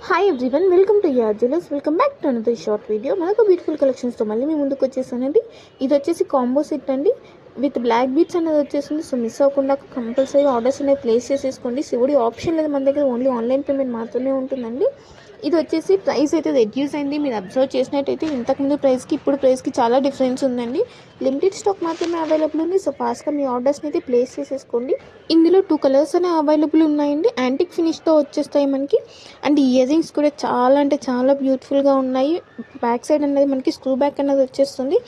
Hi everyone, welcome to యార్ jewellers. Welcome back to another short video. మనకు beautiful కలెక్షన్స్తో మళ్ళీ మీ ముందుకు వచ్చేసానండి. ఇది వచ్చేసి కాంబో సెట్ అండి, విత్ బ్లాక్ బీట్స్ అనేది వచ్చేసింది. సో మిస్ అవ్వకుండా కంపల్సరీ ఆర్డర్స్ అనేవి ప్లేస్ చేసేసుకోండి. సివడి ఆప్షన్ లేదు మన దగ్గర, ఓన్లీ ఆన్లైన్ పేమెంట్ మాత్రమే ఉంటుందండి. ఇది వచ్చేసి ప్రైస్ అయితే రెడ్యూస్ అయింది. మీరు అబ్జర్వ్ చేసినట్టయితే ఇంతకుముందు ప్రైస్కి ఇప్పుడు ప్రైస్కి చాలా డిఫరెన్స్ ఉందండి. లిమిటెడ్ స్టాక్ మాత్రమే అవైలబుల్ ఉంది. సో ఫాస్ట్గా మీ ఆర్డర్స్ని అయితే ప్లేస్ చేసేసుకోండి. ఇందులో 2 కలర్స్ అనేవి అవైలబుల్ ఉన్నాయండి. యాంటిక్ ఫినిష్తో వచ్చేస్తాయి మనకి. అండ్ ఇయర్ రింగ్స్ కూడా చాలా అంటే చాలా బ్యూటిఫుల్గా ఉన్నాయి. బ్యాక్ సైడ్ అనేది మనకి స్క్రూ బ్యాక్ అనేది వచ్చేస్తుంది.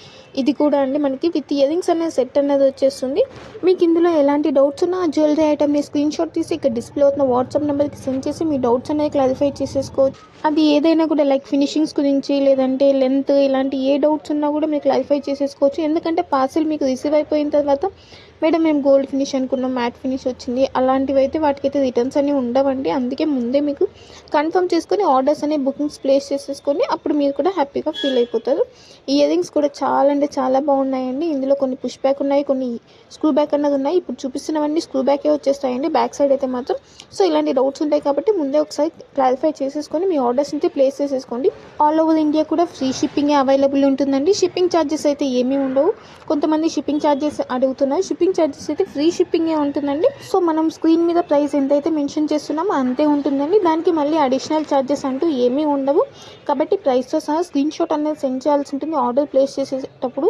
ఇది కూడా అండి మనకి విత్ ఇయర్ రింగ్స్ అనేది సెట్ అనేది వచ్చేస్తుంది. మీకు ఇందులో ఎలాంటి డౌట్స్ ఉన్నా జ్యువెలరీ ఐటమ్ని స్క్రీన్ షాట్ తీసి ఇక్కడ డిస్ప్లే అవుతున్న వాట్సాప్ నెంబర్కి సెండ్ చేసి మీ డౌట్స్ అనేది క్లారిఫై చేసేసుకోవచ్చు. అది ఏదైనా కూడా లైక్ ఫినిషింగ్స్ గురించి లేదంటే లెంత్ ఇలాంటి ఏ డౌట్స్ ఉన్నా కూడా మీరు క్లారిఫై చేసేసుకోవచ్చు. ఎందుకంటే పార్సిల్ మీకు రిసీవ్ అయిపోయిన తర్వాత మేడం మేము గోల్డ్ ఫినిష్ అనుకున్నాం, మ్యాట్ ఫినిష్ వచ్చింది, అలాంటివి అయితే వాటికైతే రిటర్న్స్ అనేవి ఉండవండి. అందుకే ముందే మీకు కన్ఫర్మ్ చేసుకొని ఆర్డర్స్ అనేవి బుకింగ్స్ ప్లేస్ చేసేసుకొని అప్పుడు మీరు కూడా హ్యాపీగా ఫీల్ అయిపోతారు. ఇయర్ రింగ్స్ కూడా చాలా అంటే చాలా బాగున్నాయండి. ఇందులో కొన్ని పుష్ బ్యాక్ ఉన్నాయి, కొన్ని స్క్రూ బ్యాక్ అన్నది ఉన్నాయి. ఇప్పుడు చూపిస్తున్నవన్నీ స్క్రూ బ్యాకే వచ్చేస్తాయండి బ్యాక్ సైడ్ అయితే మాత్రం. సో ఇలాంటి డౌట్స్ ఉంటాయి కాబట్టి ముందే ఒకసారి క్లారిఫై చేసేసుకొని మీ ఆర్డర్స్ అయితే ప్లేస్ చేసేసుకోండి. ఆల్ ఓవర్ ఇండియా కూడా ఫ్రీ షిప్పింగ్ అవైలబుల్ ఉంటుందండి. షిప్పింగ్ ఛార్జెస్ అయితే ఏమీ ఉండవు. కొంతమంది షిప్పింగ్ ఛార్జెస్ అడుగుతున్నారు. షిప్పింగ్ ఛార్జెస్ అయితే ఫ్రీ షిప్పింగే ఉంటుందండి. సో మనం స్క్రీన్ మీద ప్రైస్ ఎంతైతే మెన్షన్ చేస్తున్నామో అంతే ఉంటుందండి. దానికి మళ్ళీ అడిషనల్ ఛార్జెస్ అంటూ ఏమీ ఉండవు. కాబట్టి ప్రైస్తో సహా స్క్రీన్ షాట్ అనేది సెండ్ చేయాల్సి ఉంటుంది ఆర్డర్ ప్లేస్ చేసేటప్పుడు.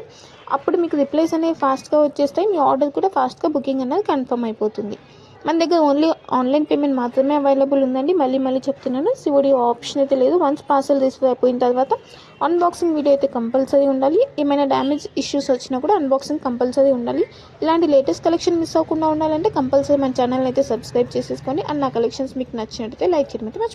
అప్పుడు మీకు రిప్లైస్ అనేవి ఫాస్ట్గా వచ్చేస్తాయి. మీ ఆర్డర్ కూడా ఫాస్ట్గా బుకింగ్ అనేది కన్ఫర్మ్ అయిపోతుంది. మన దగ్గర ఓన్లీ ఆన్లైన్ పేమెంట్ మాత్రమే అవైలబుల్ ఉందండి. మళ్ళీ చెప్తున్నాను, సివడి ఆప్షన్ అయితే లేదు. వన్స్ పార్సల్ రిసీవ్ అయిపోయిన తర్వాత అన్బాక్సింగ్ వీడియో అయితే కంపల్సరీ ఉండాలి. ఏమైనా డ్యామేజ్ ఇష్యూస్ వచ్చినా కూడా అన్బాక్సింగ్ కంపల్సరీ ఉండాలి. ఇలాంటి లేటెస్ట్ కలెక్షన్ మిస్ అవ్వకుండా ఉండాలంటే కంపల్సరీ మన ఛానల్ అయితే సబ్స్క్రైబ్ చేసేసుకొని అండ్ నా కలెక్షన్స్ మీకు నచ్చినట్టయితే లైక్ చేయడం అయితే మర్చిపోండి.